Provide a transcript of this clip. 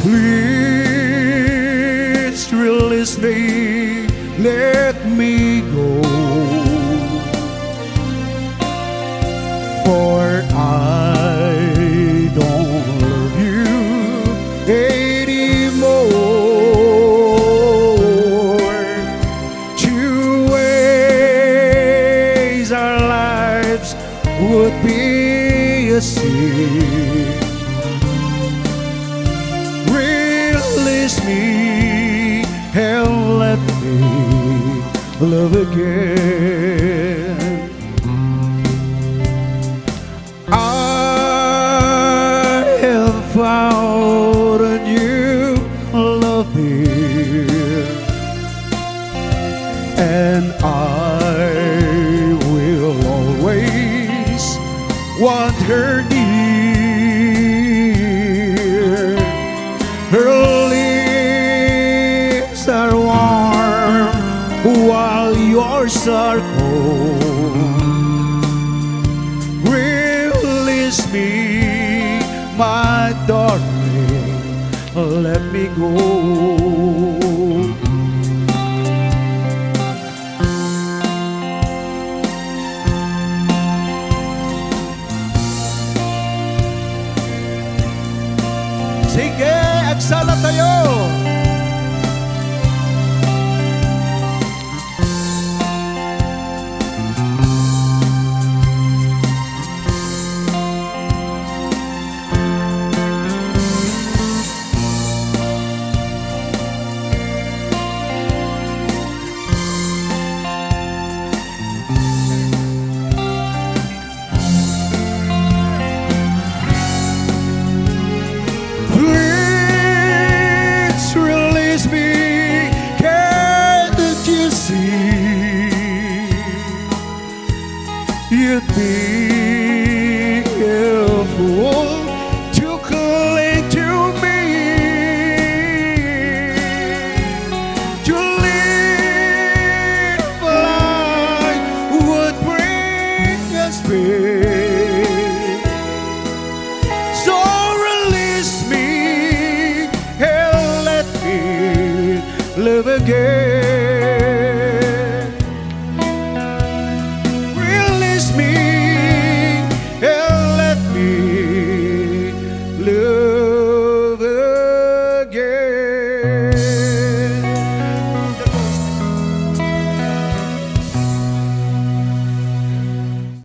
Please release me, let me go, for I don't love you anymore. To waste our lives would be a sin. Release me and let me love again. I have found a new love here, and I will always want her near. Her lips are warm while yours are cold. Release me, my darling, let me go. Sige, agsala tayo. Please release me, can't you see? You'd be a fool to cling to me. To live a life would bring us pain. So release me and let me live again.